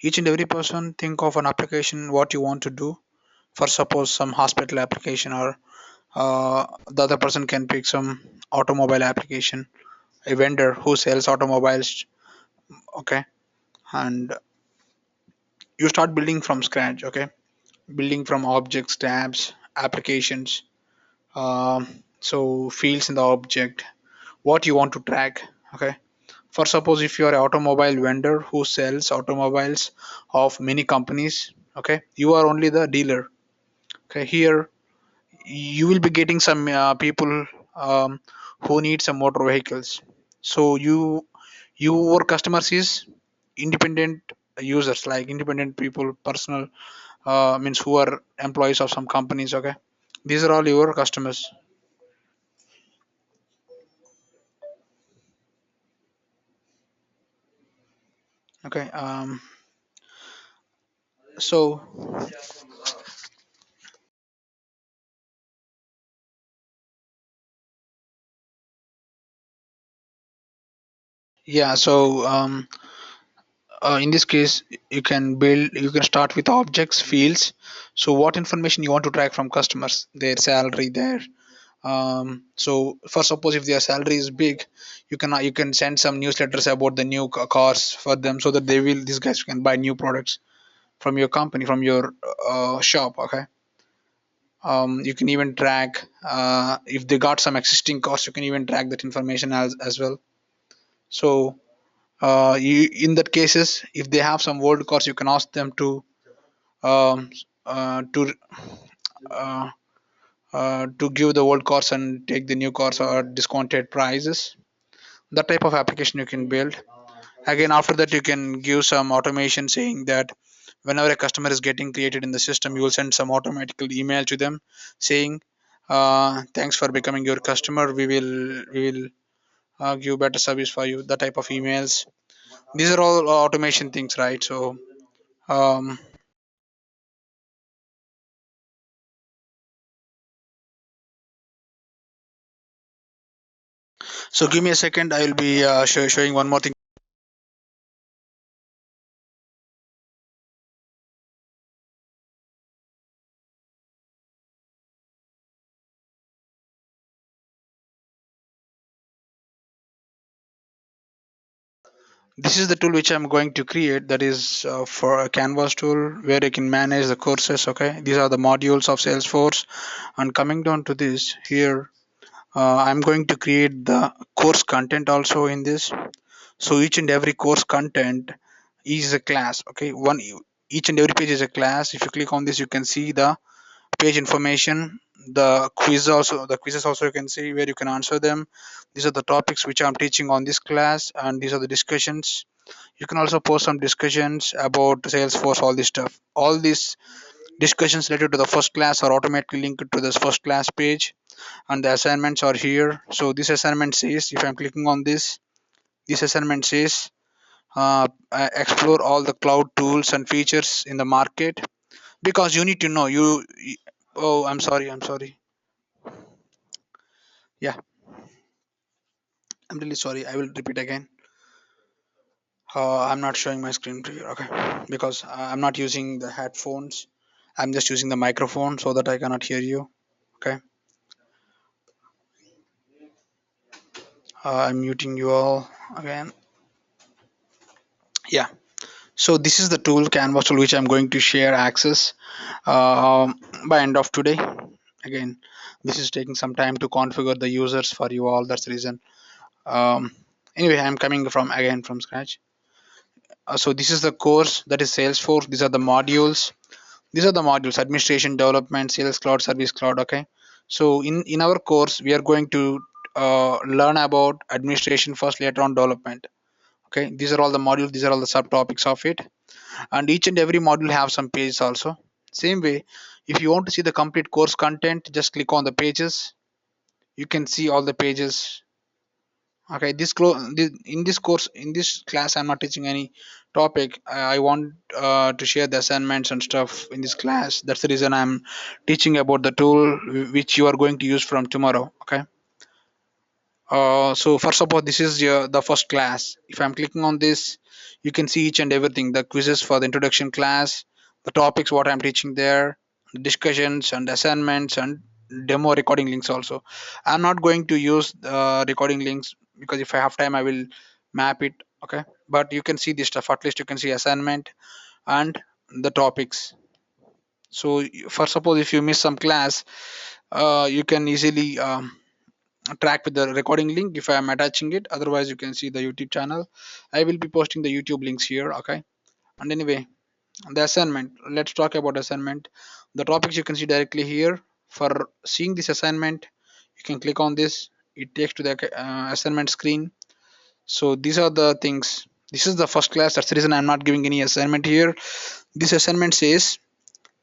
Each and every person think of an application what you want to do. For suppose some hospital application, or the other person can pick some automobile application, a vendor who sells automobiles. Okay, and you start building from scratch. Okay, building from objects, tabs, applications, so fields in the object, what you want to track. Okay, for suppose if you are an automobile vendor who sells automobiles of many companies, okay, you are only the dealer. Okay, here you will be getting some people who need some motor vehicles. So your customers is independent users, like independent people, personal, means who are employees of some companies. Okay, these are all your customers. Okay, so yeah, so in this case you can start with objects, fields. So what information you want to track from customers, their salary, their so for suppose if their salary is big, you can send some newsletters about the new cars for them, so that they will these guys can buy new products from your company, from your shop. Okay, you can even track if they got some existing costs, you can even track that information as well. So in that cases, if they have some old costs, you can ask them um, to uh, to give the old costs and take the new costs or discounted prices. That type of application you can build. Again, after that you can give some automation saying that whenever a customer is getting created in the system, you will send some automatical email to them saying, thanks for becoming your customer, we will give better service for you. That type of emails, these are all automation things, right? So um, so give me a second, I will be showing one more thing. This is the tool which I'm going to create, that is for a canvas tool where you can manage the courses. Okay, these are the modules of Salesforce. And coming down to this here, I'm going to create the course content also in this. So each and every course content is a class. Okay, one each and every page is a class. If you click on this, you can see the page information, the quizzes also you can see where you can answer them. These are the topics which I'm teaching on this class, and these are the discussions. You can also post some discussions about Salesforce, all this stuff. All these discussions related to the first class are automatically linked to this first class page, and the assignments are here. So this assignment says, if I'm clicking on this assignment says, explore all the cloud tools and features in the market. Because you need to know oh, I'm sorry. Yeah, I'm really sorry, I will repeat again. I'm not showing my screen preview. Okay, because I'm not using the headphones, I'm just using the microphone so that I cannot hear you. Okay, I'm muting you all again. Yeah, so this is the tool, canvas tool, which I'm going to share access by end of today. Again, this is taking some time to configure the users for you all, that's the reason. um, anyway, I'm coming from again from scratch. So this is the course, that is Salesforce. These are the modules. These are the modules: administration, development, sales cloud, service cloud. Okay, so in our course we are going to learn about administration first, later on development. Okay, these are all the modules, these are all the subtopics of it. And each and every module have some pages also. Same way, if you want to see the complete course content, just click on the pages. You can see all the pages. Okay, in this course, in this class, I'm not teaching any topic. I want to share the assignments and stuff in this class. That's the reason I'm teaching about the tool which you are going to use from tomorrow. Okay, So first of all, this is the first class. If I'm clicking on this, you can see each and everything: the quizzes for the introduction class, the topics what I'm teaching there, discussions and assignments, and demo recording links also. I'm not going to use recording links because if I have time, I will map it. Okay, but you can see this stuff. At least you can see assignment and the topics. So for suppose if you miss some class, you can easily track with the recording link if I am attaching it. Otherwise, you can see the YouTube channel. I will be posting the YouTube links here. Okay. And anyway, the assignment. Let's talk about assignment. The topics you can see directly here. For seeing this assignment, you can click on this. It takes to the assignment screen. So these are the things. This is the first class. That's the reason I'm not giving any assignment here. This assignment says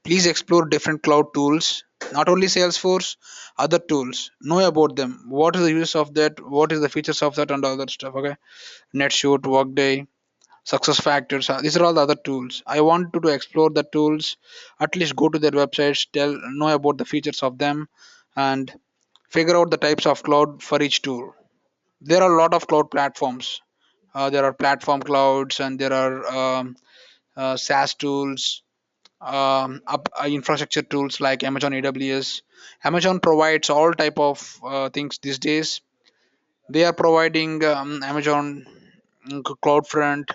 please explore different cloud tools, not only Salesforce, other tools. Know about them. What is the use of that? What is the features of that and all that stuff? Okay. NetShoot, Workday, Success Factors. These are all the other tools. I want to explore the tools. At least go to their websites, know about the features of them, and figure out the types of cloud for each tool. There are a lot of cloud platforms. There are platform clouds and there are SaaS tools, infrastructure tools like Amazon AWS. Amazon provides all type of things these days. They are providing Amazon CloudFront,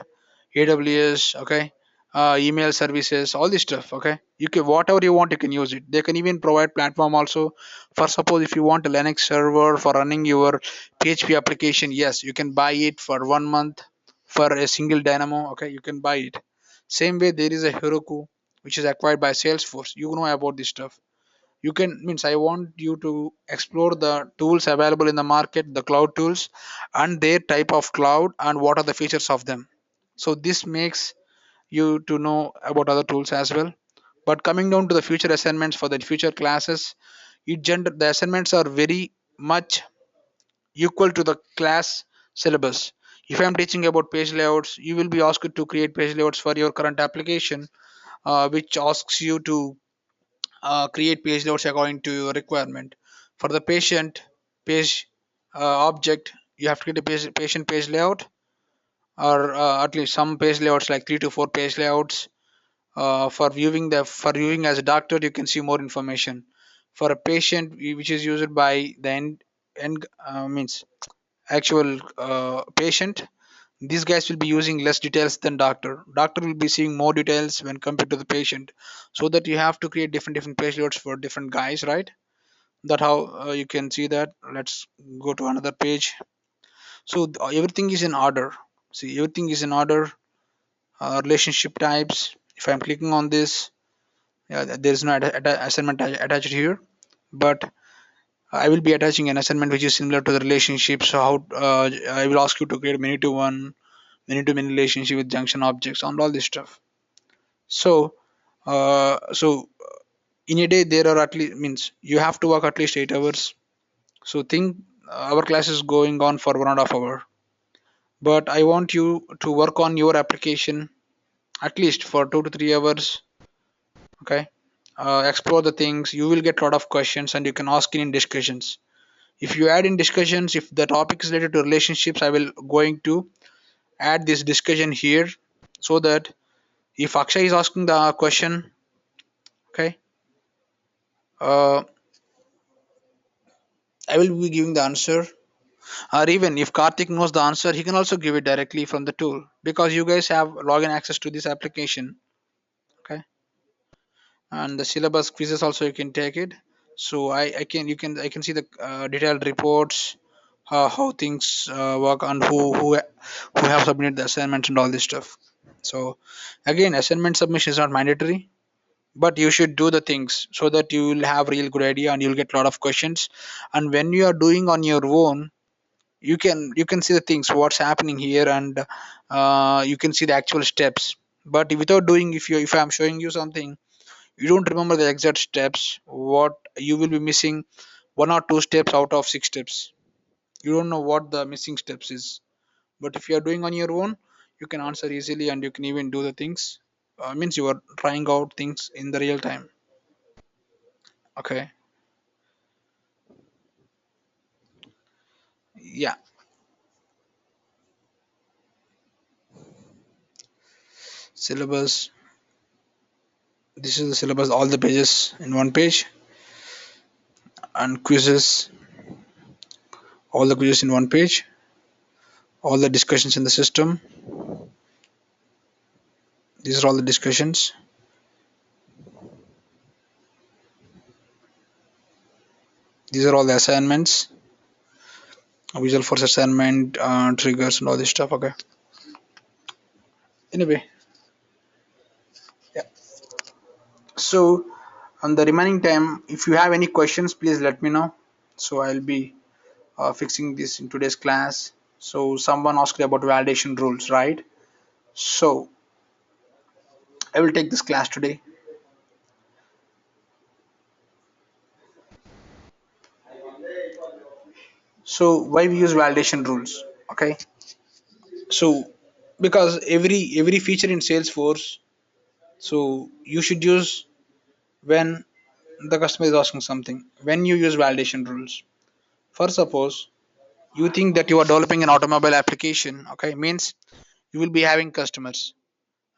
AWS, okay, email services, all this stuff. Okay, you can whatever you want, you can use it. They can even provide platform also. For suppose if you want a Linux server for running your PHP application, yes, you can buy it for 1 month for a single dynamo. Okay, you can buy it. Same way there is a Heroku which is acquired by Salesforce. You know about this stuff. You can means I want you to explore the tools available in the market, the cloud tools, and their type of cloud and what are the features of them. So this makes you to know about other tools as well. But coming down to the future assignments for the future classes, the assignments are very much equal to the class syllabus. If I'm teaching about page layouts, you will be asked to create page layouts for your current application, which asks you to create page layouts according to your requirement. For the patient page object, you have to create a patient page layout, or at least some page layouts like 3 to 4 page layouts. For viewing as a doctor, you can see more information. For a patient, which is used by the end means actual patient, these guys will be using less details than doctor will be seeing more details when compared to the patient, so that you have to create different page layouts for different guys, right? That how you can see that. Let's go to another page. So everything is in order. See, everything is in order. Relationship types, if I'm clicking on this, yeah, there is no assignment attached here, but I will be attaching an assignment which is similar to the relationship. So how I will ask you to create many to one, many to many relationship with junction objects and all this stuff. So so in a day there are at least means you have to work at least 8 hours. So think our class is going on for 1.5 hour, but I want you to work on your application at least for 2 to 3 hours. Okay, explore the things. You will get a lot of questions and you can ask in discussions. If you add in discussions, if the topic is related to relationships, I will going to add this discussion here, so that if Akshay is asking the question, okay, uh, I will be giving the answer. Or even if Karthik knows the answer, he can also give it directly from the tool, because you guys have login access to this application. Okay, and the syllabus quizzes also you can take it. So I can you can I can see the detailed reports, how things work, and who have submitted the assignments and all this stuff. So again, assignment submission is not mandatory, but you should do the things so that you will have real good idea and you'll get a lot of questions. And when you are doing on your own, you can see the things what's happening here, and you can see the actual steps. But without doing, if I'm showing you something, you don't remember the exact steps, what you will be missing, 1 or 2 steps out of 6 steps. You don't know what the missing steps is. But if you are doing on your own, you can answer easily and you can even do the things. Means you are trying out things in the real time. Okay. Yeah, syllabus. This is the syllabus, all the pages in one page, and quizzes, all the quizzes in one page, all the discussions in the system. These are all the discussions. These are all the assignments, Visual Force assignment, triggers, and all this stuff. Okay. Anyway, yeah. So, on the remaining time, if you have any questions, please let me know. So I'll be fixing this in today's class. So someone asked about validation rules, right? So I will take this class today. So why we use validation rules? Okay. So because every feature in Salesforce, so you should use when the customer is asking something. When you use validation rules, for suppose you think that you are developing an automobile application, okay, means you will be having customers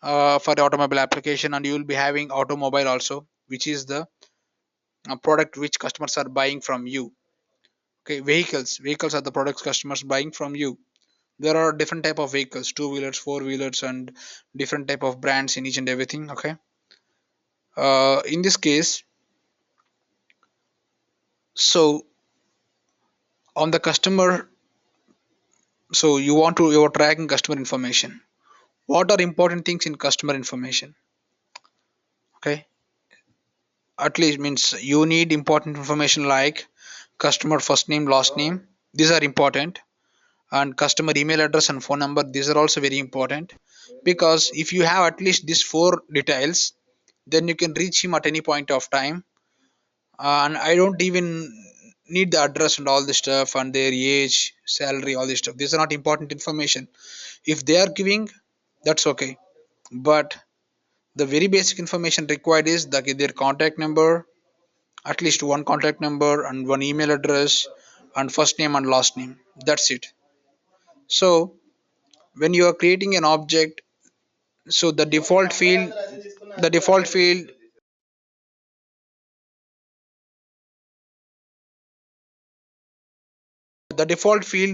for the automobile application, and you will be having automobile also, which is the product which customers are buying from you. Okay, vehicles are the products customers buying from you. There are different type of vehicles, two wheelers, four wheelers, and different type of brands in each and everything. Okay, in this case, so on the customer, so you're tracking customer information. What are important things in customer information? Okay, at least means you need important information like customer first name, last name. These are important, and customer email address and phone number. These are also very important, because if you have at least these four details, then you can reach him at any point of time. And I don't even need the address and all this stuff and their age, salary, all this stuff. These are not important information. If they are giving, that's okay. But the very basic information required is their contact number, at least one contact number and one email address, and first name and last name. That's it. So when you are creating an object, so the default field the default field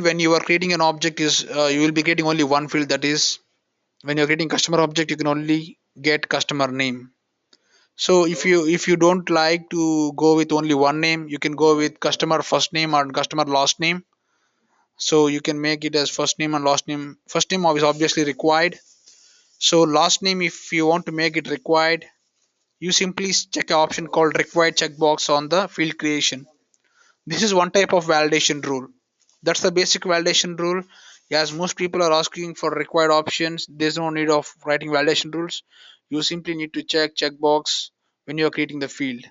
when you are creating an object is, you will be getting only one field, that is when you're creating customer object you can only get customer name. So if you don't like to go with only one name, you can go with customer first name and customer last name. So you can make it as first name and last name. First name is obviously required. So last name, if you want to make it required, you simply check an option called required checkbox on the field creation. This is one type of validation rule. That's the basic validation rule. As most people are asking for required options, there's no need of writing validation rules. You simply need to checkbox when you're creating the field.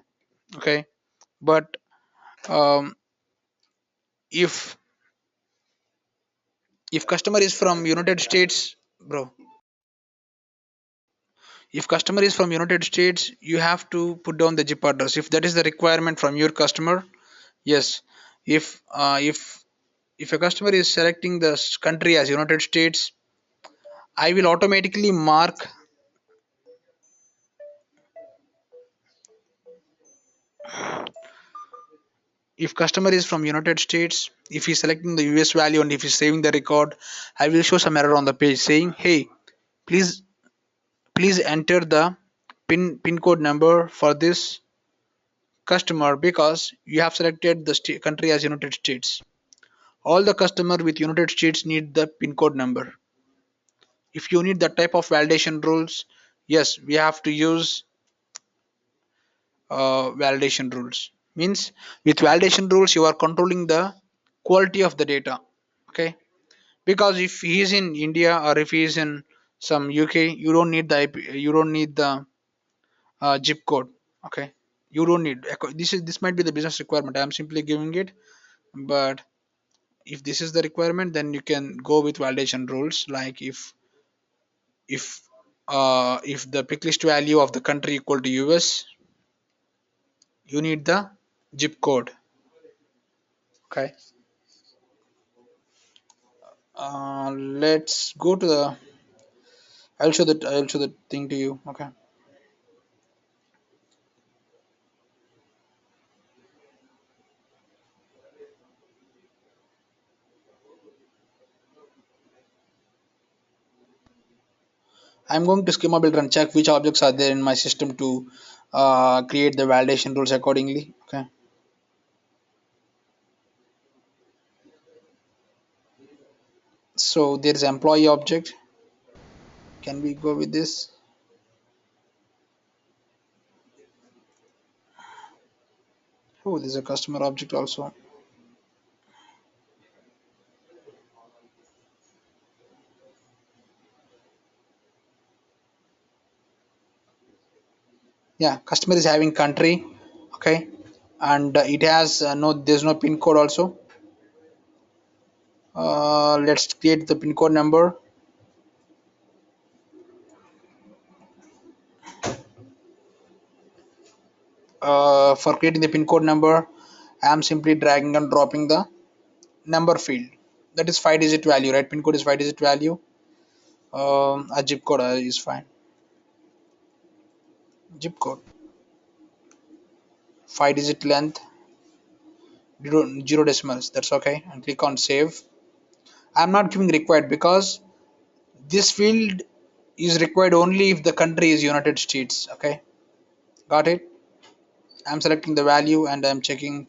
Okay. But um, if customer is from United States, bro, if customer is from United States, you have to put down the zip address. If that is the requirement from your customer, yes. If a customer is selecting the country as United States, I will automatically mark. If customer is from United States, if he's selecting the US value and if he's saving the record, I will show some error on the page saying, hey, please please enter the pin code number for this customer because you have selected the country as United States. All the customer with United States need the pin code number. If you need that type of validation rules, yes, we have to use validation rules. Means with validation rules, you are controlling the quality of the data. Okay, because if he is in India or if he is in some UK, you don't need the IP, you don't need the zip code. Okay, you don't need this might be the business requirement. I am simply giving it, but if this is the requirement, then you can go with validation rules. Like if the pick list value of the country equal to US, you need the zip code. Okay. Let's go to the. I'll show the thing to you. Okay. I'm going to schema builder and check which objects are there in my system to create the validation rules accordingly. Okay. So there's employee object. Can we go with this? Oh, there's a customer object also. Yeah, customer is having country. Okay. And it has no, there's no pin code also. Let's create the pin code number. For creating the pin code number, I am simply dragging and dropping the number field. That is 5-digit value, right? Pin code is 5-digit value. A zip code is fine. Zip code, 5-digit length, zero decimals. That's okay. And click on save. I'm not giving required because this field is required only if the country is United States. Okay, got it. I'm selecting the value and I'm checking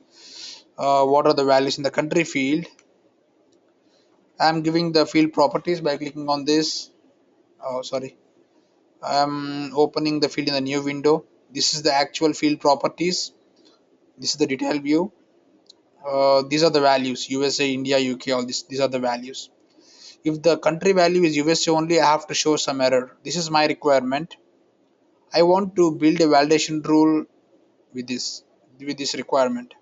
what are the values in the country field. I'm giving the field properties by clicking on this. Oh, sorry. I'm opening the field in the new window. This is the actual field properties. This is the detail view. These are the values: USA, India, UK. All this. These are the values. If the country value is USA only, I have to show some error. This is my requirement. I want to build a validation rule with this requirement.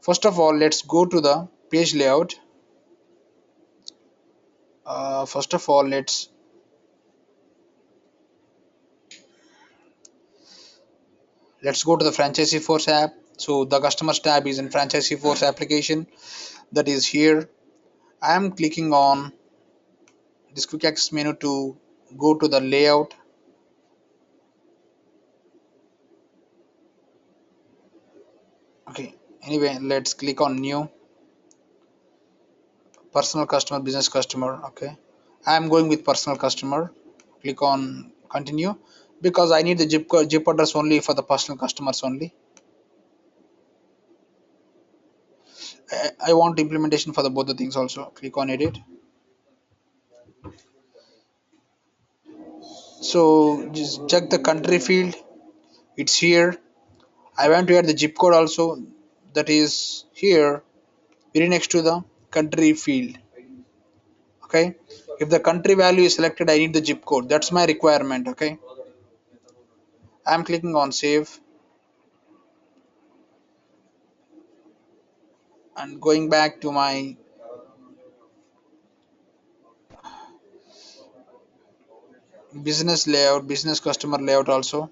First of all, let's go to the page layout. First of all, let's go to the franchisee force app. So the customers tab is in franchisee force application, that is here. I am clicking on this quick access menu to go to the layout. Okay, anyway, let's click on new, personal customer, business customer. Okay, I am going with personal customer. Click on continue because I need the zip address only for the personal customers only. I want implementation for the both the things also. Click on edit. So just check the country field, it's here. I want to add the zip code also, that is here, very next to the country field. Okay, if the country value is selected, I need the zip code. That's my requirement. Okay, I'm clicking on save and going back to my business layout, business customer layout also.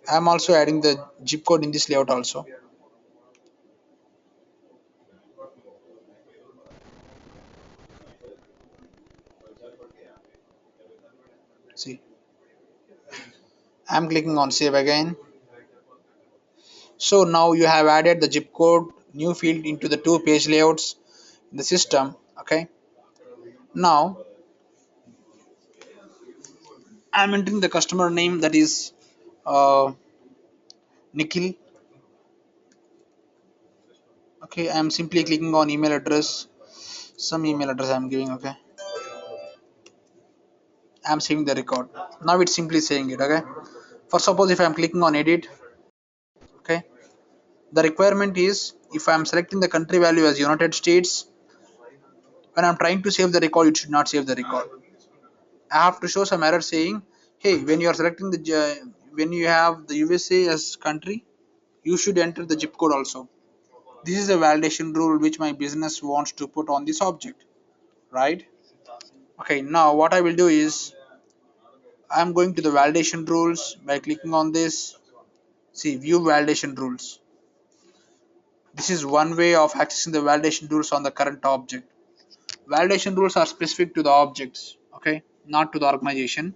I'm also adding the zip code in this layout also. See, I'm clicking on save again. So now you have added the zip code new field into the two page layouts in the system. Okay, now I'm entering the customer name, that is uh, Nikhil. Okay, I'm simply clicking on email address, some email address I'm giving. Okay, I'm saving the record. Now it's simply saying it. Okay, for suppose if I'm clicking on edit. Okay, the requirement is if I'm selecting the country value as United States, when I'm trying to save the record, it should not save the record. I have to show some error saying, hey, when you are selecting when you have the USA as country, you should enter the zip code also. This is a validation rule which my business wants to put on this object, right? Okay, now what I will do is I'm going to the validation rules by clicking on this. See, view validation rules. This is one way of accessing the validation rules on the current object. Validation rules are specific to the objects, okay, not to the organization.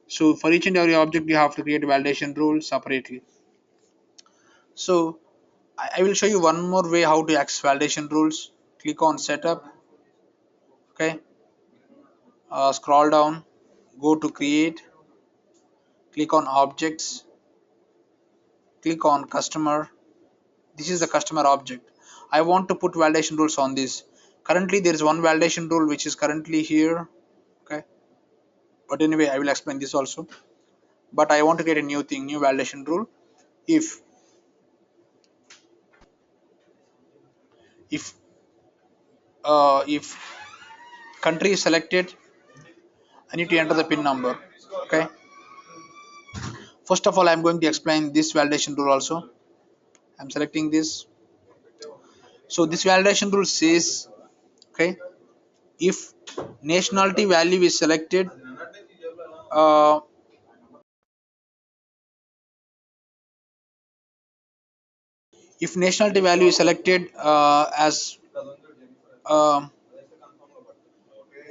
So for each and every object, you have to create validation rules separately. So I will show you one more way how to access validation rules. Click on setup, okay, scroll down, go to create, click on objects, click on customer. This is the customer object. I want to put validation rules on this. Currently there is one validation rule which is currently here, okay, but anyway I will explain this also. But I want to create a new thing, new validation rule. If if uh, if country is selected, I need to enter the pin number, okay. First of all, I'm going to explain this validation rule also. I'm selecting this. So this validation rule says, okay, if nationality value is selected, uh, if nationality value is selected as um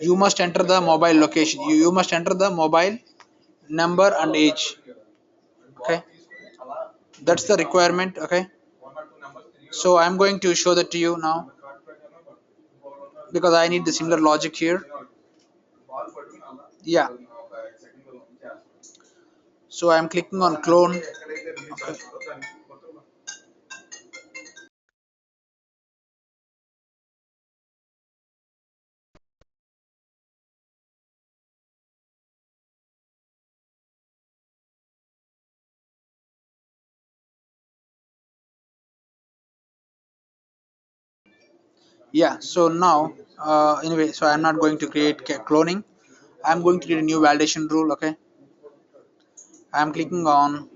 you must enter the mobile location. You must enter the mobile number and age. Okay, that's the requirement. Okay, so I'm going to show that to you now because I need the similar logic here. Yeah, so I'm clicking on clone. Okay. Yeah, so now anyway, so I'm not going to create cloning. I'm going to create a new validation rule. Okay, I'm clicking on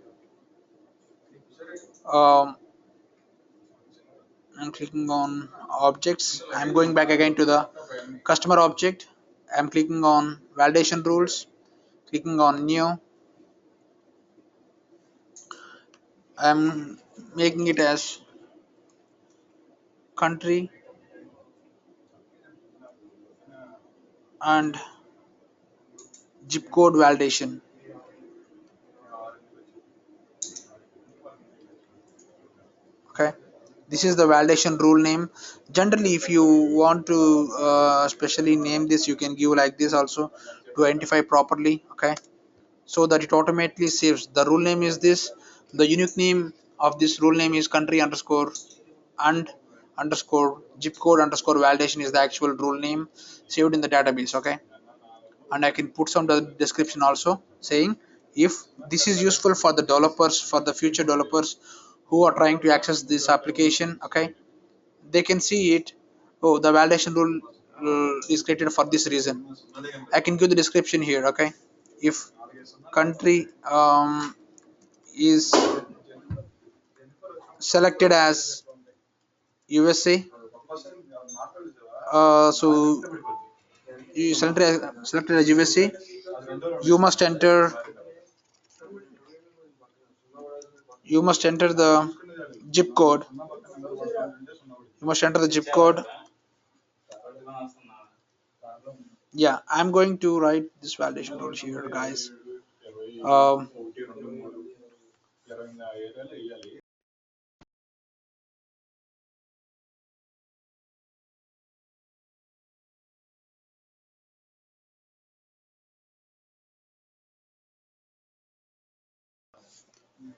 um, I'm clicking on objects. I'm going back again to the customer object. I'm clicking on validation rules, clicking on new. I'm making it as country and zip code validation. Okay, this is the validation rule name. Generally if you want to specially name this, you can give like this also to identify properly. Okay, so that it automatically saves the rule name is this. The unique name of this rule name is country underscore and underscore zip code underscore validation is the actual rule name saved in the database. Okay, and I can put some description also saying if this is useful for the developers, for the future developers who are trying to access this application. Okay, they can see it. Oh, the validation rule is created for this reason. I can give the description here. Okay, if country is selected as USA, so you selected as USA, you must enter the zip code. You must enter the zip code. Yeah, I'm going to write this validation rule here, guys. um,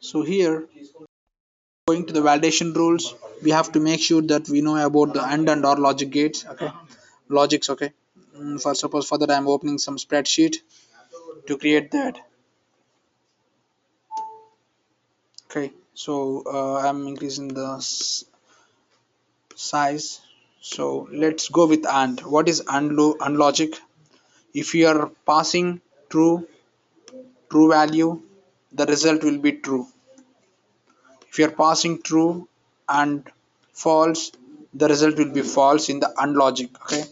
so here, going to the validation rules, we have to make sure that we know about the and or logic gates. Okay, logics. Okay, for suppose for that I'm opening some spreadsheet to create that. Okay, so I'm increasing the size. So let's go with and. What is and logic? If you are passing true value, the result will be true. If you are passing true and false, the result will be false in the and logic. Okay,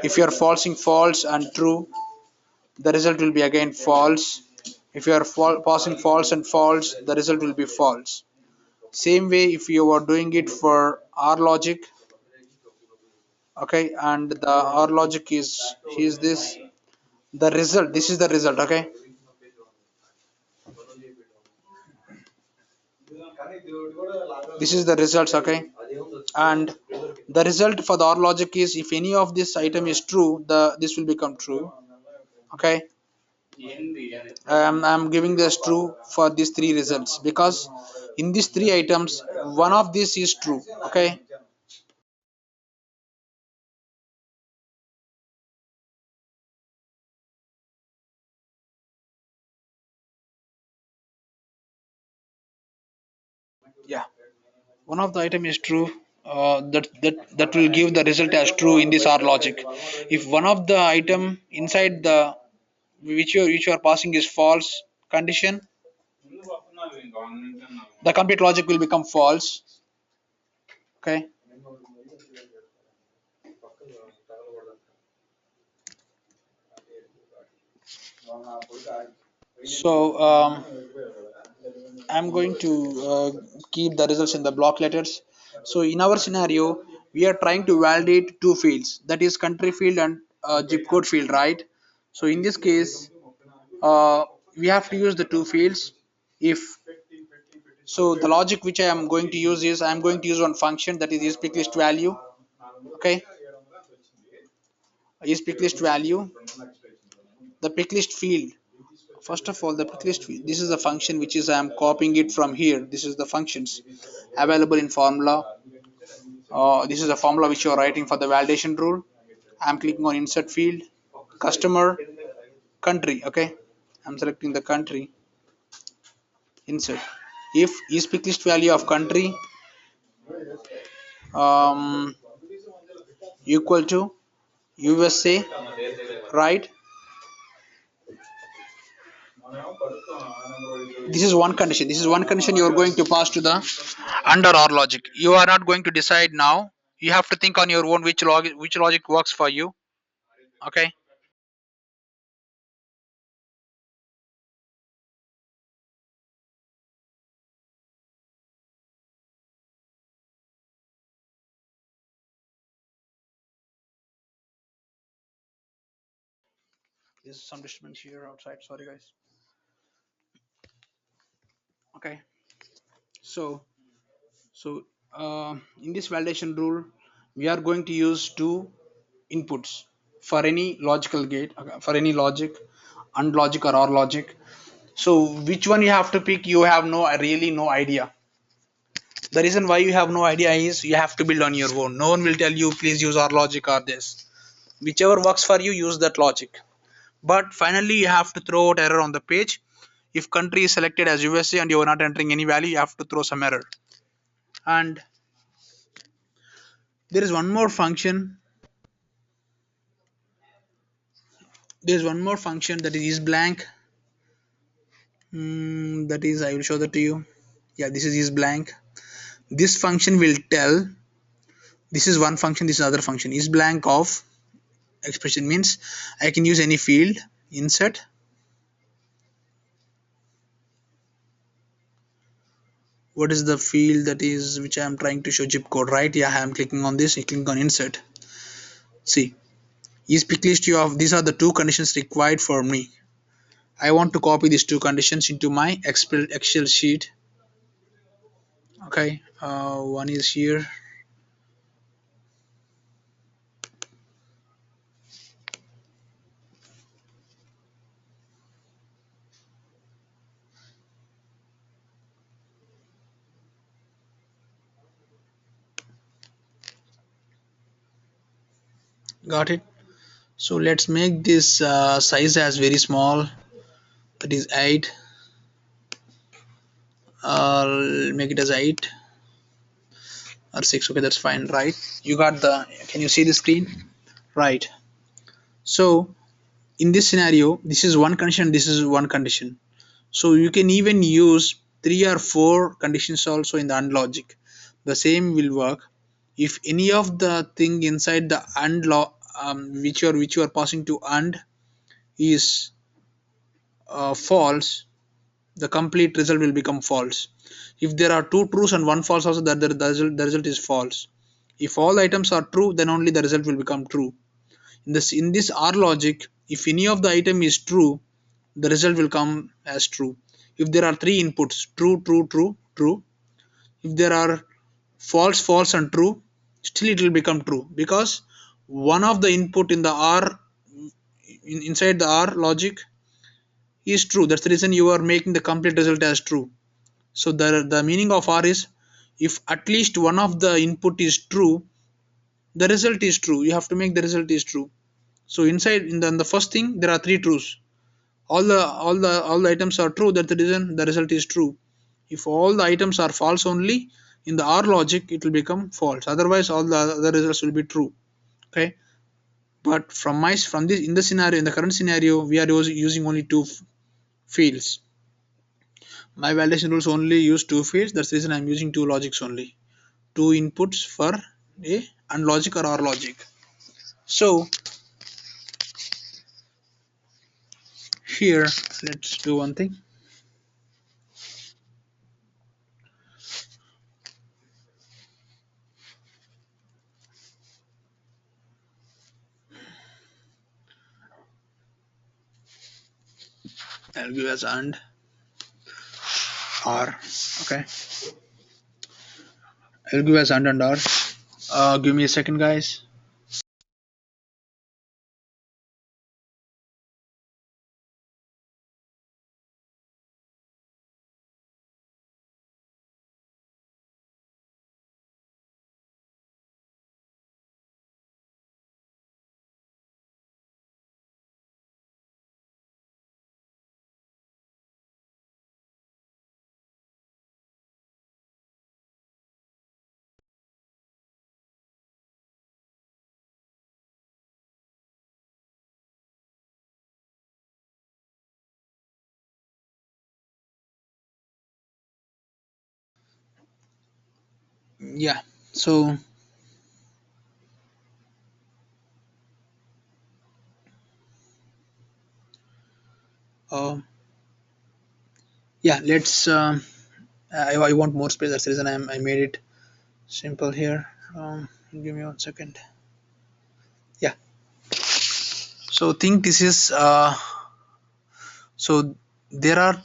if you are passing false and true, the result will be again false. If you are passing false and false, the result will be false. Same way if you are doing it for R logic, Okay, and the our logic is this the result. This is the result. Okay, this is the results. Okay, and the result for the or logic is if any of this item is true, the this will become true. Okay, I'm giving this true for these three results because in these three items one of these is true. Okay, yeah, one of the item is true. That will give the result as true in this or logic. If one of the item inside the which you are passing is false condition, the complete logic will become false. Okay, so I'm going to keep the results in the block letters. So in our scenario, we are trying to validate two fields, that is country field and zip code field, right? So in this case, we have to use the two fields. If so, the logic which I am going to use is I am going to use one function, that is pick list value. Okay, pick list value, the pick list field. First of all, the pick list field. This is the function which is I am copying it from here. This is the functions available in formula. This is a formula which you are writing for the validation rule. I'm clicking on insert field, customer, country. Okay, I'm selecting the country, insert. If is pick list value of country um, equal to USA, right? This is one condition. This is one condition you are going to pass to the under or logic. You are not going to decide now. You have to think on your own which logic works for you. Okay. There's some disturbance here outside. Sorry, guys. Okay. So in this validation rule, we are going to use two inputs for any logical gate, okay, for any logic, and logic or logic. So which one you have to pick, you have really no idea. The reason why you have no idea is you have to build on your own. No one will tell you please use our logic or this. Whichever works for you, use that logic. But finally, you have to throw out error on the page. If country is selected as USA and you are not entering any value, you have to throw some error. And there is one more function. There is one more function that is blank. That is, I will show that to you. Yeah, this is blank. This function will tell. This is one function. This is other function. Is blank of expression means I can use any field. Insert. What is the field that is which I am trying to show zip code, right? Yeah, I am clicking on this. I click on insert. See, is pick list you of these are the two conditions required for me. I want to copy these two conditions into my Excel sheet. Okay, one is here. Got it. So let's make this size as very small. That is 8. Make it as 8 or 6. Okay, that's fine, right? You got the. Can you see the screen? Right. So in this scenario, this is one condition. This is one condition. So you can even use 3 or 4 conditions also in the AND logic. The same will work. If any of the thing inside the AND which you are passing to AND is false, the complete result will become false. If there are two trues and one false also, the result is false. If all the items are true, then only the result will become true. In this OR logic, if any of the item is true, the result will come as true. If there are three inputs, true, true, true, true. If there are false, false, and true, still it will become true, because one of the input in the OR, inside the OR logic, is true. That's the reason you are making the complete result as true. So the meaning of OR is, if at least one of the input is true, the result is true. You have to make the result is true. So inside in the first thing there are three truths. All the items are true. That's the reason the result is true. If all the items are false only, in the OR logic it will become false. Otherwise, all the other results will be true. Okay. But from this in the scenario, in the current scenario, we are using only two fields. My validation rules only use two fields. That's the reason I'm using two logics only. Two inputs for a and logic or OR logic. So here, let's do one thing. I'll give as and or. Okay, I'll give as and or. Give me a second, guys. Yeah. So uh, yeah, let's. I want more space. That's the reason I made it simple here. Give me 1 second. Yeah. So think this is. So there are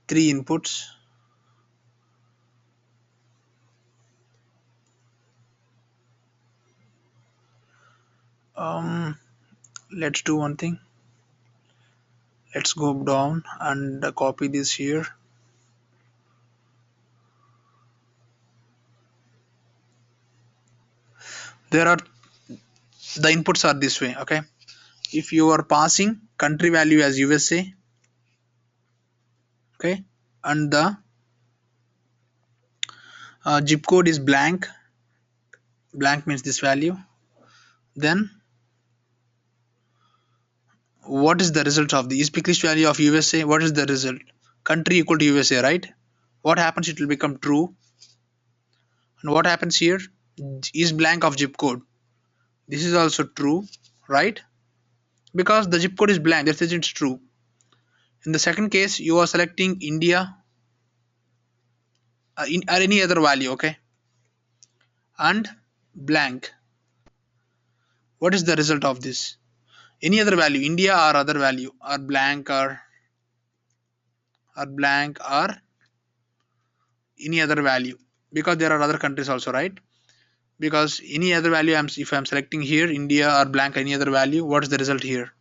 three inputs. Let's do one thing. Let's go down and copy this here. There are the inputs are this way. Okay. If you are passing country value as USA, okay, and the zip code is blank. Blank means this value. Then what is the result of the is pick list value of USA? What is the result? Country equal to USA, right? What happens? It will become true. And what happens here? Is blank of zip code. This is also true, right? Because the zip code is blank. That isn't true. In the second case, you are selecting India or any other value, okay, and blank. What is the result of this? Any other value, India or other value, or blank or blank or any other value, because there are other countries also, right? Because any other value, if I'm selecting here India or blank any other value, what is the result here?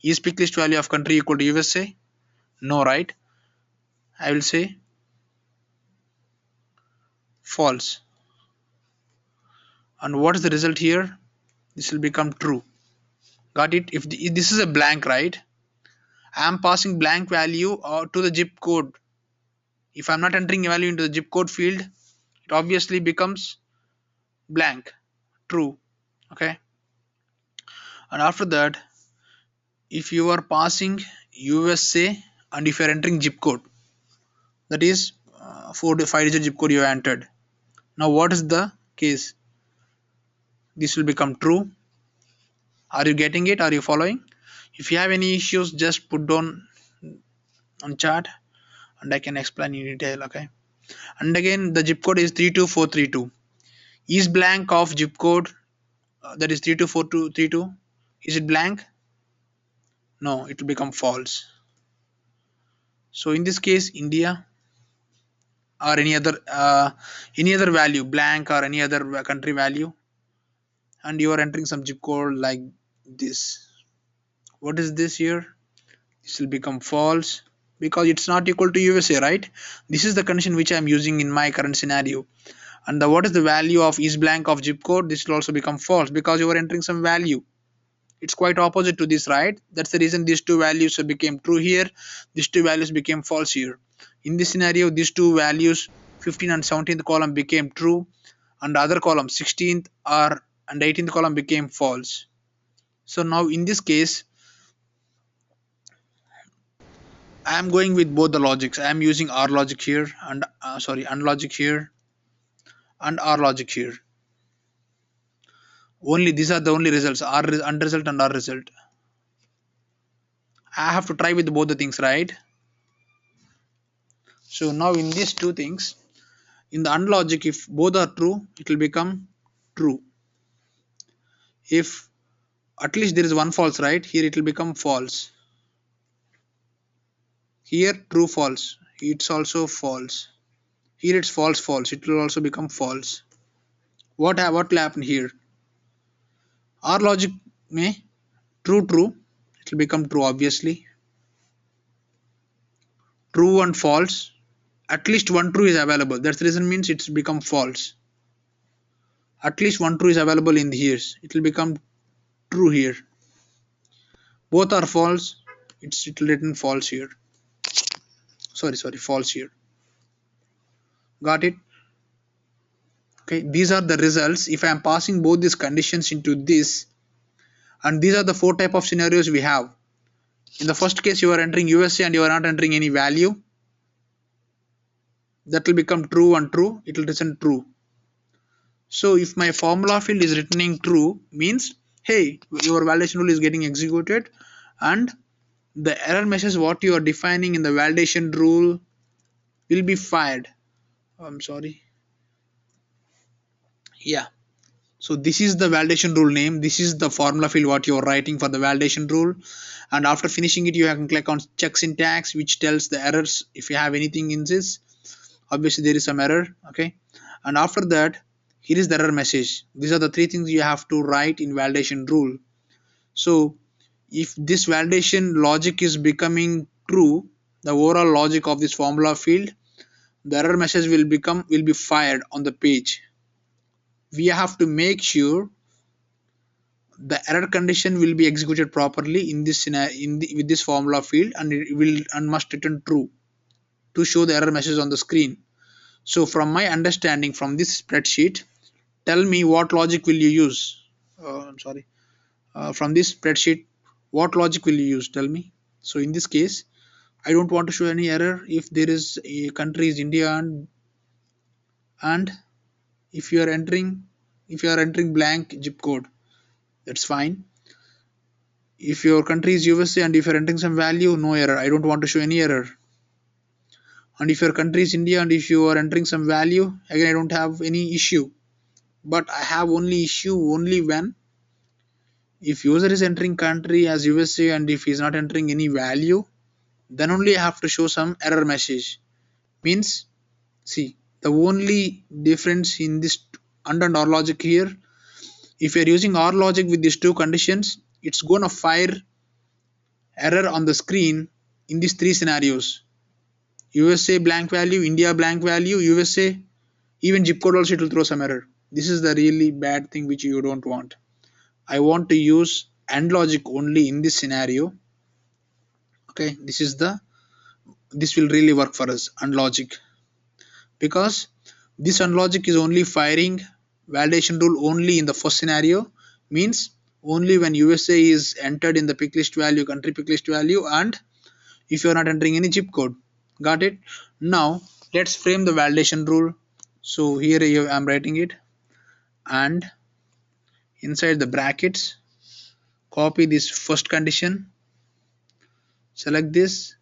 Is pick list value of country equal to USA? No, right? I will say false. And what is the result here? This will become true. Got it? If this is a blank, right, I am passing blank value to the zip code. If I'm not entering a value into the zip code field, it obviously becomes blank, true. Okay. And after that, if you are passing USA and if you are entering zip code, that is 4 to 5 digit zip code you have entered. Now what is the case? This will become true. Are you getting it? Are you following? If you have any issues, just put down on chat and I can explain in detail. Okay. And again, the zip code is 32432. Is blank of zip code, that is 324232, is it blank? No, it will become false. So in this case, India or any other value, blank or any other country value, and you are entering some zip code like this. What is this here? This will become false because it's not equal to USA, right? This is the condition which I am using in my current scenario. And what is the value of is blank of zip code? This will also become false because you are entering some value. It's quite opposite to this, right? That's the reason these two values became true here. These two values became false here. In this scenario, these two values, 15th and 17th column, became true, and the other column, 16th or and 18th column, became false. So now in this case, I am going with both the logics. I am using R logic here and and logic here and R logic here. Only these are the only results: R and result and R result. I have to try with both the things, right? So now in these two things, in the AND logic, if both are true, it will become true. If at least there is one false, right? Here it will become false. Here true false. It's also false. Here it's false false. It will also become false. What will happen here? R logic may true true. It will become true obviously. True and false. At least one true is available. That's the reason means it's become false. At least one true is available in here. It will become true here. Both are false. It will written false here. Sorry, false here. Got it? Okay, these are the results. If I am passing both these conditions into this, and these are the four type of scenarios we have. In the first case, you are entering USA and you are not entering any value. That will become true and true. It will return true. So if my formula field is returning true, means hey, your validation rule is getting executed, and the error message what you are defining in the validation rule will be fired. I'm sorry. Yeah. So this is the validation rule name. This is the formula field what you are writing for the validation rule. And after finishing it, you can click on check syntax, which tells the errors if you have anything in this. Obviously, there is some error. Okay. And after that, here is the error message. These are the three things you have to write in validation rule. So if this validation logic is becoming true, the overall logic of this formula field, the error message will be fired on the page. We have to make sure the error condition will be executed properly in this scenario with this formula field, and it will and must return true to show the error message on the screen. So from my understanding from this spreadsheet, tell me what logic will you use. I'm sorry. From this spreadsheet, what logic will you use? Tell me. So in this case, I don't want to show any error if there is a country is India, and if you are entering blank zip code, that's fine. If your country is USA and if you're entering some value, no error. I don't want to show any error. And if your country is India and if you are entering some value, again I don't have any issue. But I have only issue only when if user is entering country as USA and if he's not entering any value, then only I have to show some error message. Means see the only difference in this AND and OR logic here, if you're using OR logic with these two conditions, it's gonna fire error on the screen in these three scenarios. USA blank value, India blank value, USA, even zip code also it will throw some error. This is the really bad thing which you don't want. I want to use AND logic only in this scenario. Okay, this will really work for us, AND logic, because this AND logic is only firing validation rule only in the first scenario, means only when USA is entered in the pick list value, country pick list value, and if you are not entering any zip code. Got it? Now let's frame the validation rule. So here I'm writing it, and inside the brackets copy this first condition, select this,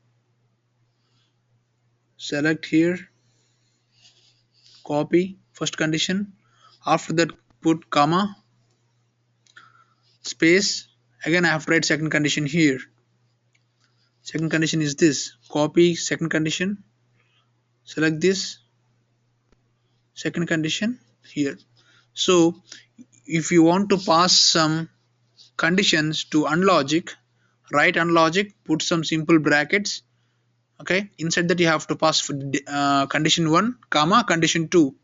select here, copy first condition. After that, put comma, space. Again I have to write second condition here. Second condition is this. Copy second condition, select this second condition here. So if you want to pass some conditions to unlogic, write unlogic, put some simple brackets. Okay, inside that you have to pass for condition 1 comma condition 2.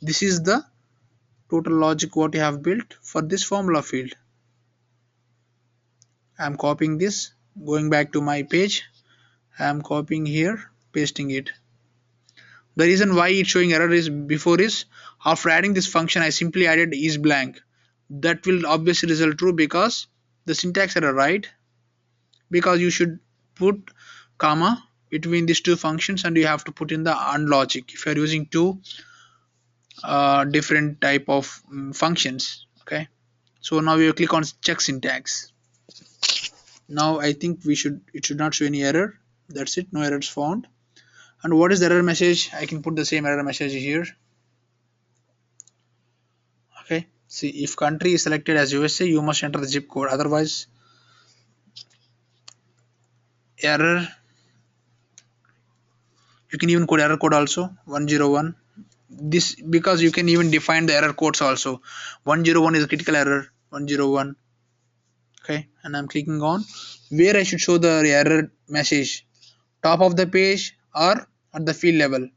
This is the total logic what you have built for this formula field. I am copying this, going back to my page. I am copying here, pasting it. The reason why it's showing error is before is after adding this function I simply added is blank. That will obviously result true because the syntax error, right? Because you should put comma between these two functions and you have to put in the unlogic if you are using two different type of functions. Okay, so now you click on check syntax. Now I think it should not show any error. That's it, no errors found. And what is the error message? I can put the same error message here. Okay, see, if country is selected as USA you must enter the zip code, otherwise error. You can even code error code also 101. This because you can even define the error codes also. 101 is a critical error, 101. Okay, and I'm clicking on where I should show the error message, top of the page or at the field level.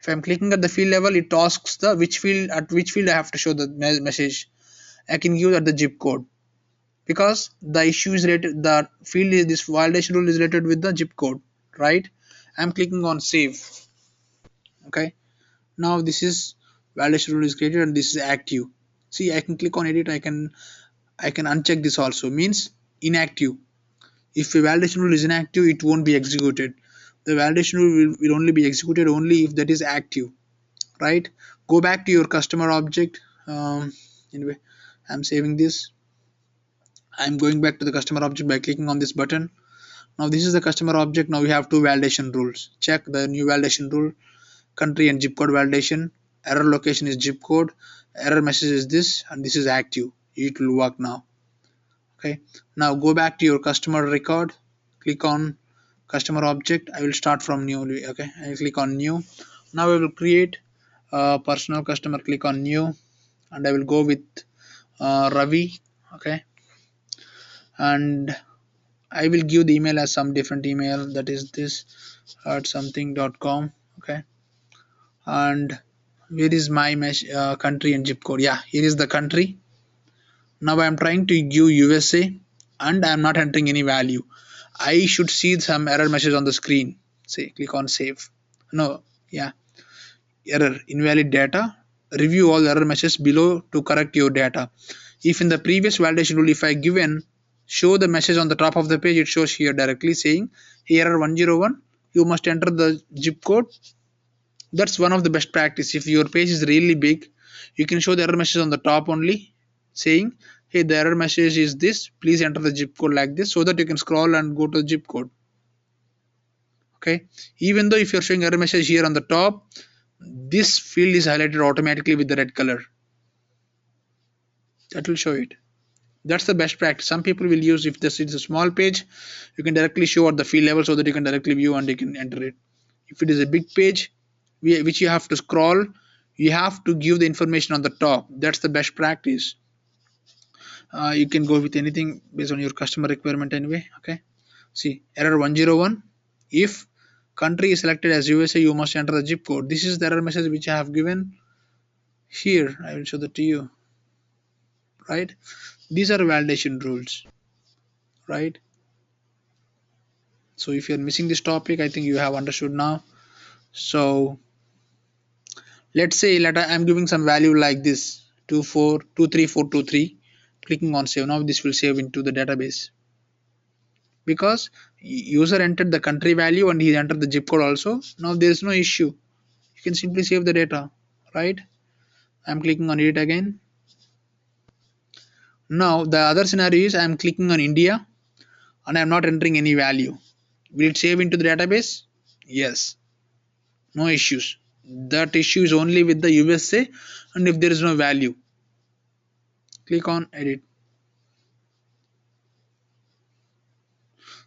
If I'm clicking at the field level, it asks the which field, at which field I have to show the message. I can give at the zip code because the issue is related, the field is, this validation rule is related with the zip code, right? I'm clicking on save. Okay, now this is validation rule is created and this is active. See, I can click on edit. I can uncheck this also, means inactive. If a validation rule is inactive it won't be executed. The validation rule will only be executed only if that is active, right? Go back to your customer object. Anyway, I'm saving this. I'm going back to the customer object by clicking on this button. Now this is the customer object. Now we have two validation rules. Check the new validation rule, country and zip code validation. Error location is zip code, error message is this, and this is active. It will work now. Okay, now go back to your customer record, click on customer object. I will start from new. Okay, I will click on new. Now I will create a personal customer. Click on new and I will go with Ravi. Okay, and I will give the email as some different email, that is this at something.com. Okay, and where is my country and zip code? Yeah, here is the country. Now I am trying to give USA and I am not entering any value. I should see some error message on the screen. Say click on save. No, yeah, error, invalid data. Review all error messages below to correct your data. If in the previous validation rule if I given show the message on the top of the page, it shows here directly saying here error 101, you must enter the zip code. That's one of the best practice. If your page is really big, you can show the error message on the top only saying hey, the error message is this, please enter the zip code, like this, so that you can scroll and go to the zip code. Okay, even though if you're showing error message here on the top, this field is highlighted automatically with the red color. That will show it. That's the best practice. Some people will use, if this is a small page, you can directly show at the field level so that you can directly view and you can enter it. If it is a big page which you have to scroll, you have to give the information on the top. That's the best practice. You can go with anything based on your customer requirement anyway. Okay, see error 101, if country is selected as USA you must enter the zip code. This is the error message which I have given here. I will show that to you, right? These are validation rules, right? So if you're missing this topic, I think you have understood now. So let's say I'm giving some value like this 2423423, clicking on save. Now this will save into the database because user entered the country value and he entered the zip code also. Now there is no issue, you can simply save the data, right? I'm clicking on it again. Now the other scenario is I'm clicking on India and I'm not entering any value. Will it save into the database? Yes, no issues. That issue is only with the USA, and if there is no value, click on edit.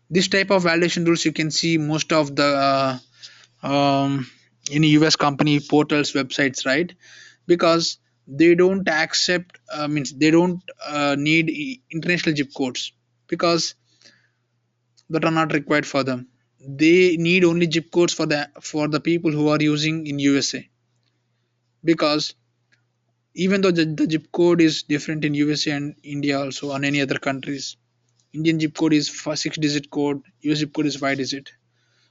This type of validation rules you can see most of the any US company portals websites, right? Because they don't accept means they don't need international zip codes, because that are not required for them. They need only zip codes for the people who are using in USA, because even though the zip code is different in USA and India also on any other countries, Indian zip code is 6-digit code, US zip code is 5-digit.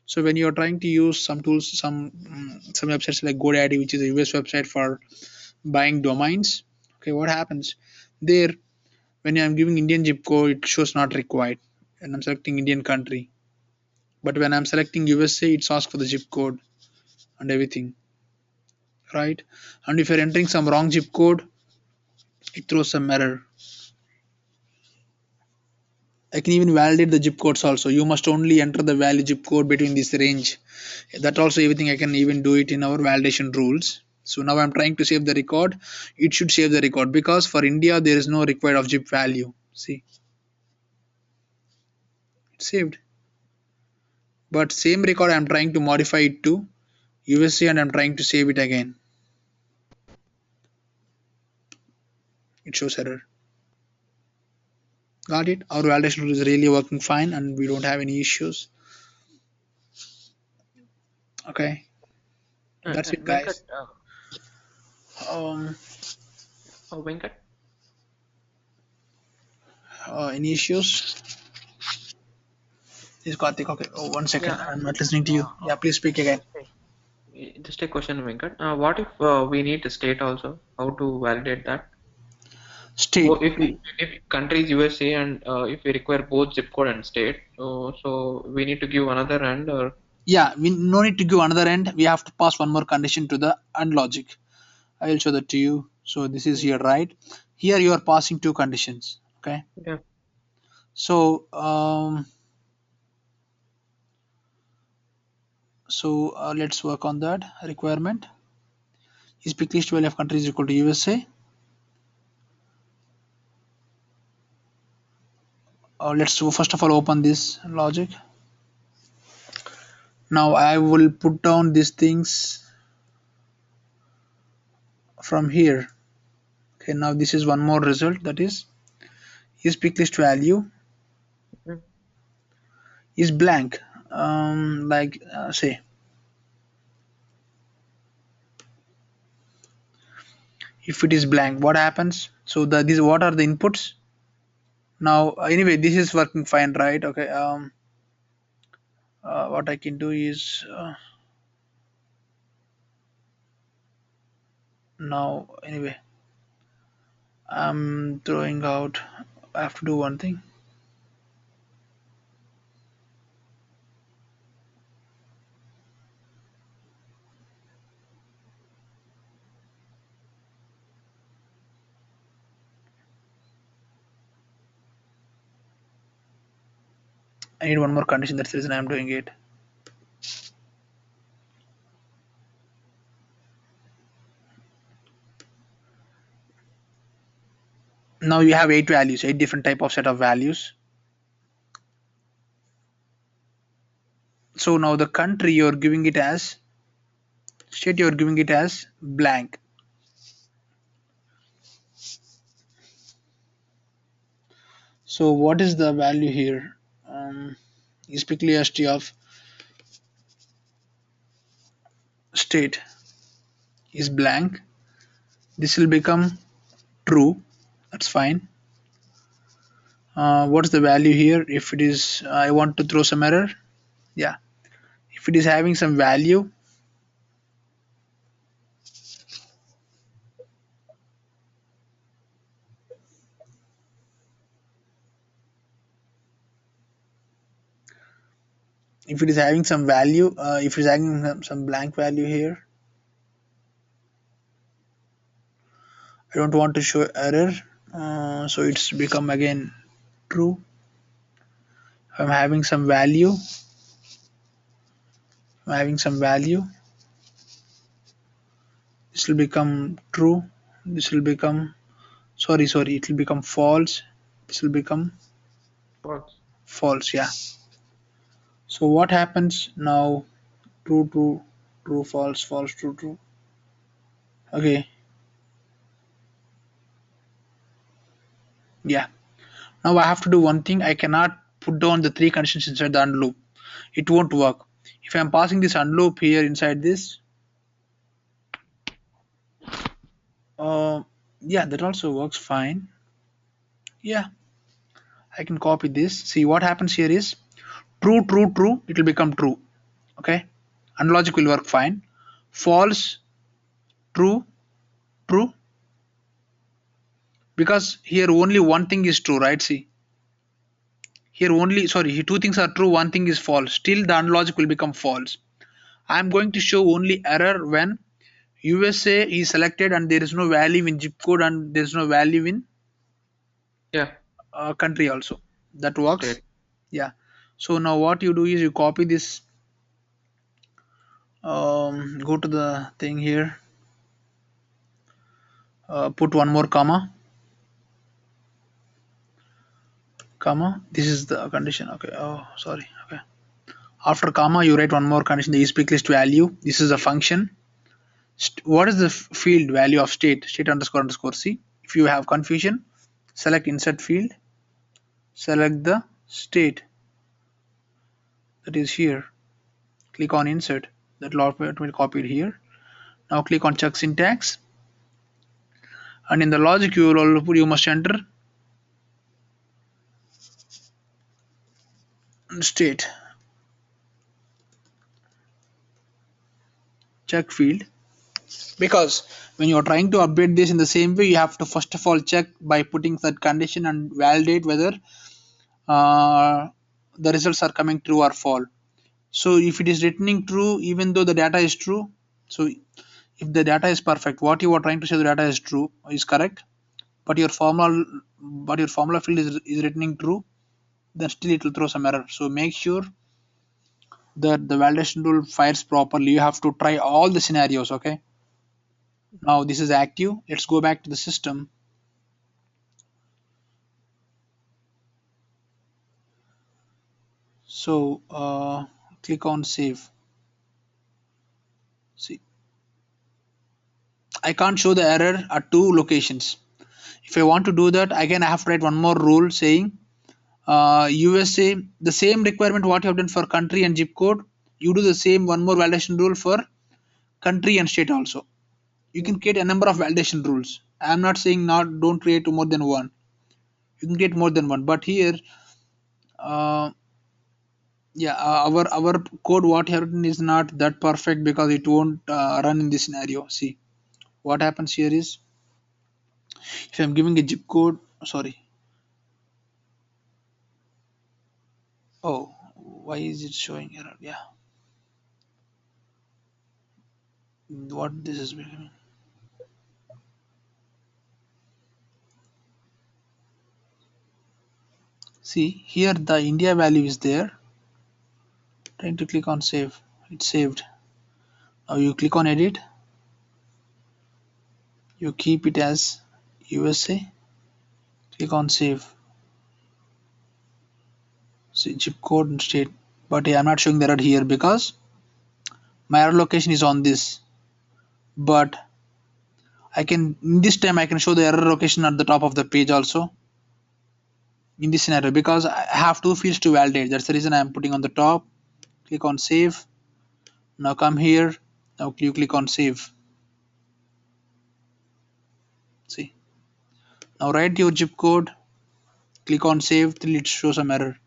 So when you're trying to use some tools, some websites like GoDaddy, which is a US website for buying domains, okay, what happens there? When I'm giving Indian zip code, it shows not required, and I'm selecting Indian country. But when I'm selecting USA, it's asked for the zip code and everything, right? And if you're entering some wrong zip code, it throws some error. I can even validate the zip codes also. You must only enter the value zip code between this range. That also everything I can even do it in our validation rules. So now I'm trying to save the record. It should save the record, because for India there is no required of zip value. See, it's saved. But same record I'm trying to modify it to USA and I'm trying to save it again. It shows error. Got it? Our validation rule is really working fine and we don't have any issues. Okay, that's it, Venkat, guys. Um, Venkat, any issues? Is Karthik okay? Oh, one yeah, second. I'm not listening to you. Yeah, please speak again. just a question, Venkat. What if we need a state also? How to validate that? State. If country is USA and if we require both zip code and state, so we need to give another and or Yeah, we no need to give another end. We have to pass one more condition to the and logic. I will show that to you. So this is here, right? Here you are passing two conditions. Okay. yeah. So let's work on that requirement. Is pick list value of countries equal to USA? Let's first of all open this logic. Now I will put down these things from here. Okay. Now this is one more result, that is pick list value Mm, is blank. Like say if it is blank, what happens? So the these what are the inputs? Now anyway, this is working fine, right? Okay. What I can do is now anyway I'm throwing out. I have to do one thing. I need one more condition. That's the reason I'm doing it. Now you have 8 values, 8 different type of set of values. So now the country you're giving it as state, you're giving it as blank. So what is the value here? Is st of state is blank. This will become true. That's fine. What's the value here? If it is, I want to throw some error. Yeah. If it is having some value, if it is having some value, if it is having some blank value here, I don't want to show error. So it's become again true. If I'm having some value, I'm having some value. This will become true. This will become, sorry, it will become false. This will become false. false. Yeah. So what happens now? True, true, true, false, false, true, true. Okay. Yeah. Now I have to do one thing. I cannot put down the three conditions inside the undo loop. It won't work. If I'm passing this undo loop here inside this, uh, yeah, that also works fine. Yeah, I can copy this. See what happens here is true, true, true. It will become true. Okay, and logic will work fine. False, true, true. Because here only one thing is true, right? See, here only sorry, two things are true, one thing is false. Still, the unlogic will become false. I am going to show only error when USA is selected and there is no value in zip code and there is no value in Yeah, country also. That works. state. Yeah. So now what you do is you copy this, go to the thing here, put one more comma. This is the condition. Okay. Oh, sorry. Okay. After comma, you write one more condition, the speak list value. This is a function. What is the field value of state underscore underscore c? If you have confusion, select insert field, select the state that is here. Click on insert. That will automatically copied here. Now click on check syntax, and in the logic you must enter state check field, because when you are trying to update this in the same way, you have to first of all check by putting that condition and validate whether uh, the results are coming true or false. So if it is returning true even though the data is true, so if the data is perfect, what you are trying to say the data is true is correct, but your formula field is returning true, then still it will throw some error. So make sure that the validation rule fires properly. You have to try all the scenarios. Okay, now this is active. Let's go back to the system. So click on save. See, I can't show the error at two locations. If I want to do that, again I have to write one more rule saying USA, the same requirement what you have done for country and zip code, you do the same one more validation rule for country and state also. You can create a number of validation rules. I am not saying not don't create more than one. You can create more than one, but here, uh, yeah, our code what you have written is not that perfect because it won't run in this scenario. See what happens here is if I'm giving a zip code, sorry. Oh, why is it showing error? Yeah, what this is becoming. See here the India value is there. Trying to click on save. It's saved. Now you click on edit. You keep it as USA. Click on save. See zip code and state. But I'm not showing the error here because my error location is on this. But I can this time I can show the error location at the top of the page also in this scenario because I have two fields to validate. That's the reason I'm putting on the top. Click on save. Now come here. Now you click on save. See. Now write your zip code. Click on save till it shows some error.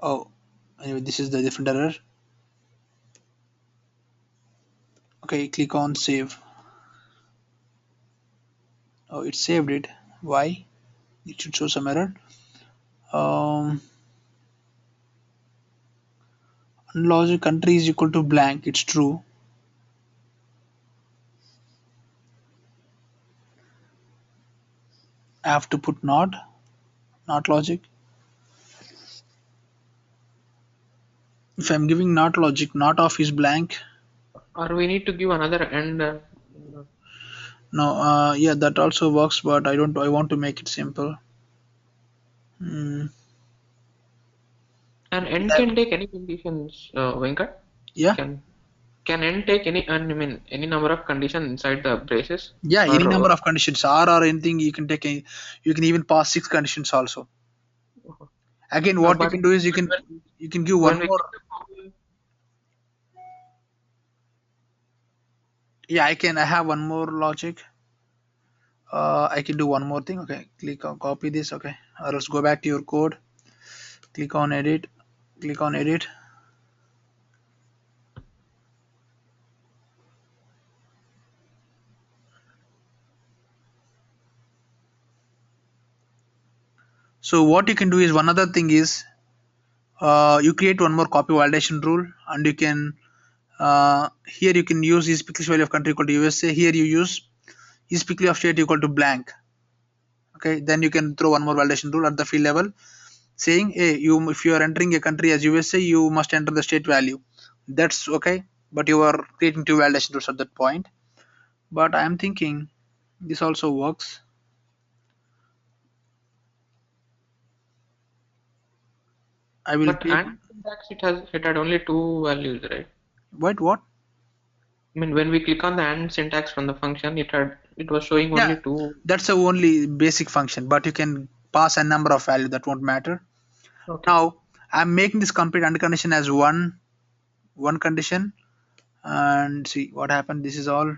Oh, anyway, this is the different error. Okay, click on save. Oh, it saved it. Why? It should show some error. Um, Logic country is equal to blank. It's true. I have to put not logic. If I'm giving not logic, not of is blank. Or we need to give another and No, yeah, that also works, but I don't. I want to make it simple. Mm, and n yeah, can take any conditions, Venkat. yeah, Can can n take any, I mean, any number of conditions inside the braces, yeah. or Any number of conditions, or anything you can take. You can even pass six conditions also. Again, what you but can do is you can give one when we more. get the formula, Yeah, I can. I have one more logic. I can do one more thing. Okay, click on copy this. Okay, or else go back to your code. Click on edit. Click on edit. So what you can do is one other thing is you create one more copy validation rule, and you can here you can use is pickles value of country equal to USA. Here you use is pickle of state equal to blank. Okay, then you can throw one more validation rule at the field level saying, hey, you if you are entering a country as USA, you must enter the state value. That's okay, but you are creating two validation rules at that point. But I am thinking this also works. I will but take and syntax, it had only two values, right? what? I mean, when we click on the and syntax from the function, it was showing Yeah, only two. that's the only basic function, but you can pass a number of value that won't matter. Okay. Now I'm making this complete under condition as one condition, and see what happened. This is all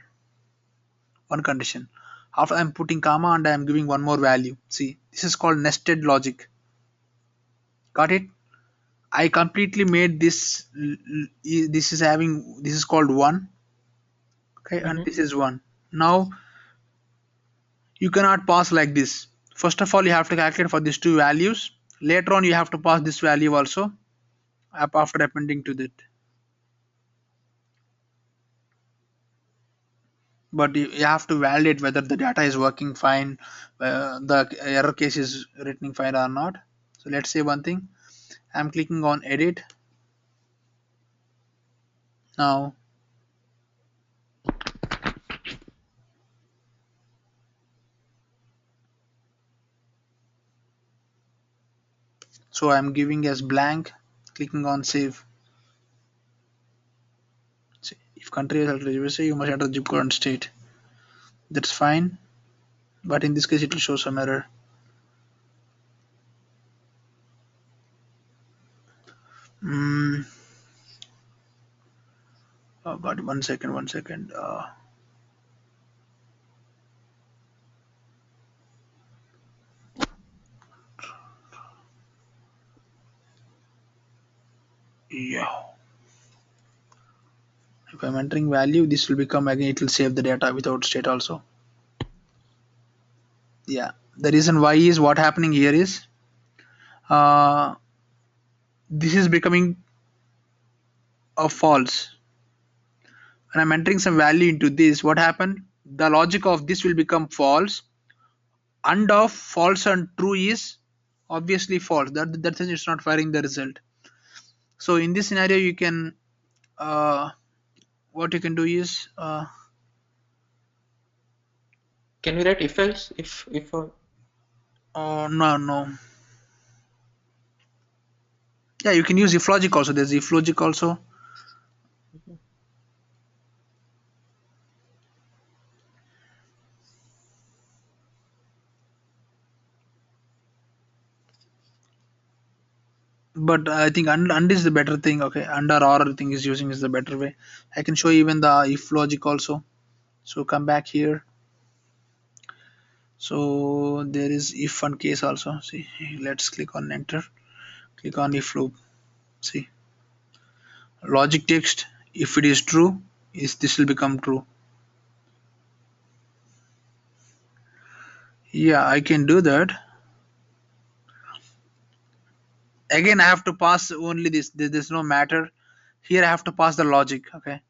one condition. After I'm putting comma and I'm giving one more value. See, this is called nested logic. Got it? I completely made this. This is having this is called one. Okay, and Mm-hmm. this is one. Now you cannot pass like this. First of all, you have to calculate for these two values. Later on, you have to pass this value also after appending to that. But you have to validate whether the data is working fine, the error case is written fine or not. So let's say one thing. I'm clicking on edit now. So I'm giving as blank, clicking on save. If country is altered USA, you must enter the zip code and state. That's fine, but in this case it will show some error. Mm, oh God, one second, one second. Yeah. If I'm entering value, this will become again. It will save the data without state also. Yeah. The reason why is what happening here is uh, this is becoming a false. When I'm entering some value into this, what happened? The logic of this will become false, and of false and true is obviously false. That says it's not firing the result. So in this scenario, you can what you can do is Can we write if else, if no, no, yeah, you can use if logic also. There's if logic also, but I think and is the better thing. Okay, under or thing is using is the better way. I can show even the if logic also. So come back here. So there is if and case also. See, let's click on enter. Click on if loop. See, logic text. If it is true, is this will become true. Yeah, I can do that. Again, I have to pass only this. There's no matter. Here I have to pass the logic. Okay,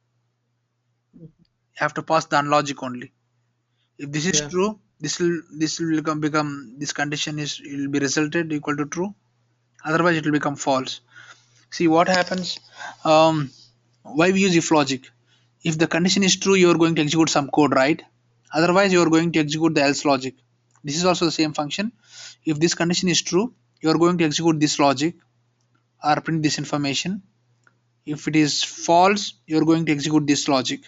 I have to pass the unlogic only. If this is yeah. true, this will become this condition is will be resulted equal to true. Otherwise, it will become false. See what happens. Um, why we use if logic? If the condition is true, you are going to execute some code, right? Otherwise, you are going to execute the else logic. This is also the same function. If this condition is true, you are going to execute this logic or print this information. If it is false, you are going to execute this logic.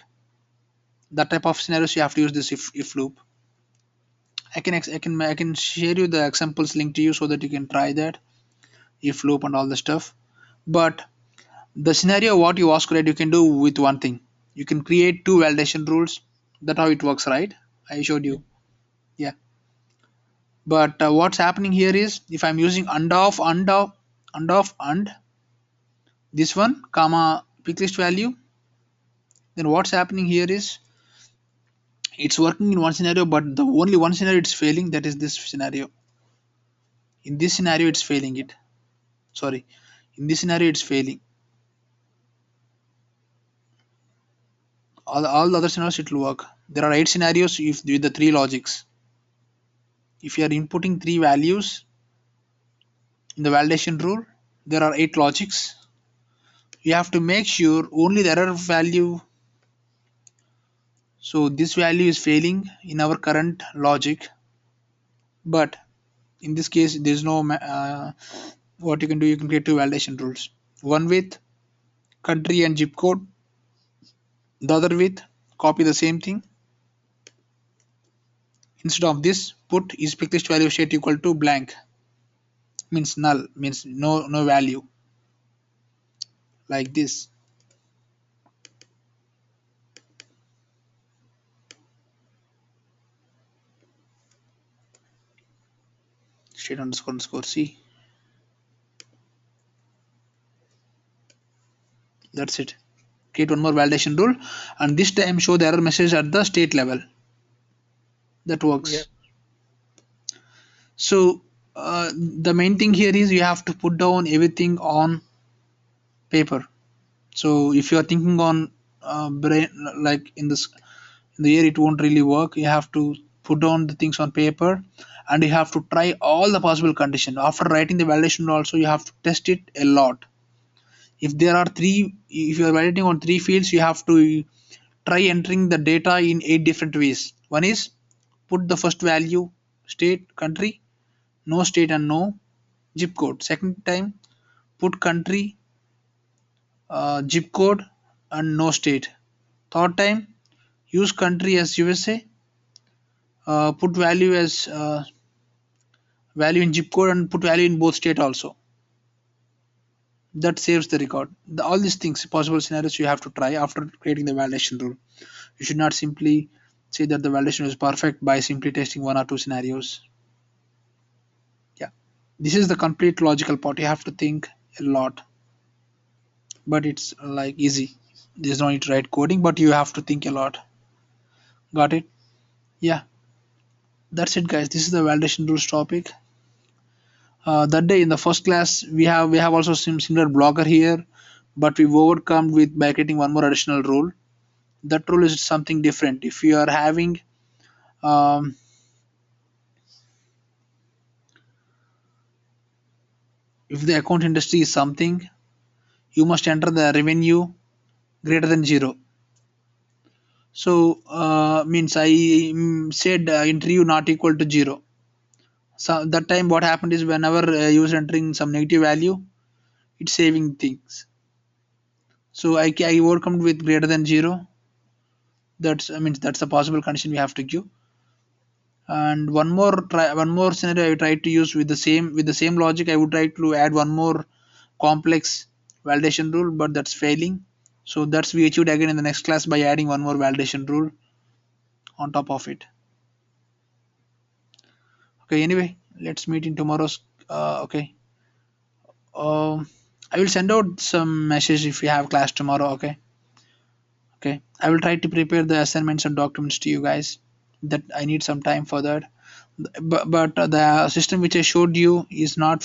That type of scenarios you have to use this if loop. I can share you the examples link to you so that you can try that if loop and all the stuff. But the scenario what you ask, right, you can do with one thing. You can create two validation rules. That's how it works, right? I showed you. Yeah. But what's happening here is if I'm using and this one comma pick list value, then what's happening here is it's working in one scenario, but the only one scenario it's failing, that is this scenario. In this scenario it's failing it. Sorry. In this scenario it's failing. All the other scenarios it will work. There are 8 scenarios if with the 3 logics. If you are inputting 3 values in the validation rule, there are 8 logics. You have to make sure only the error value. So this value is failing in our current logic, but in this case there is no what you can do. You can create 2 validation rules, one with country and zip code, the other with copy the same thing. Instead of this, put is pick list value state equal to blank, means null, means no value, like this. State underscore underscore c. That's it. Create one more validation rule, and this time show the error message at the state level. That Yeah. works. So the main thing here is you have to put down everything on paper. So if you are thinking on brain, like in the air, it won't really work. You have to put down the things on paper, and you have to try all the possible conditions. After writing the validation also, you have to test it a lot. If there are three, if you are validating on 3 fields, you have to try entering the data in 8 different ways. One is put the first value, state, country, no state and no zip code. Second time, put country, zip code and no state. Third time, use country as USA, put value in zip code and put value in both state also. That saves the record. All these things, possible scenarios you have to try after creating the validation rule. You should not simply say that the validation is perfect by simply testing 1 or 2 scenarios. Yeah, this is the complete logical part. You have to think a lot, but it's like easy. There's no need to write coding, but you have to think a lot. Got it? Yeah, that's it, guys. This is the validation rules topic. That day in the first class, we have also some similar blocker here, but we've overcome with by creating one more additional rule. That rule is something different. If you are having um, if the account industry is something, you must enter the revenue greater than 0. So means I said interview not equal to 0. So that time what happened is whenever user entering some negative value, it's saving things. So I overcome with greater than 0. That's, I mean, that's a possible condition we have to give. And one more scenario I try to use with the same logic. I would try to add one more complex validation rule, but that's failing. So that's we achieved again in the next class by adding one more validation rule on top of it. Okay, anyway, let's meet in tomorrow's. Okay. I will send out some message if we have class tomorrow. Okay. Okay. I will try to prepare the assignments and documents to you guys. That I need some time for that. But the system which I showed you is not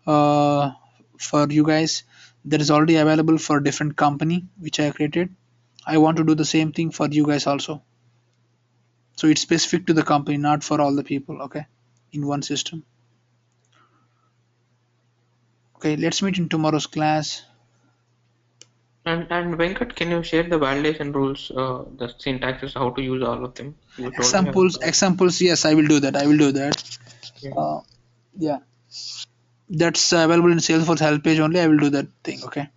uh, for you guys. That is already available for a different company which I created. I want to do the same thing for you guys also. So it's specific to the company, not for all the people. Okay, in one system. Okay, let's meet in tomorrow's class. And Venkat, can you share the validation rules, the syntaxes, how to use all of them? You told me. Examples. Yes, I will do that. I will do that. Yeah. Uh, yeah, that's available in Salesforce help page only. I will do that thing. Okay.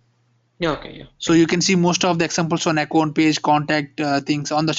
Yeah. Okay. Yeah. So Thank you you. can see most of the examples on account page, contact things on the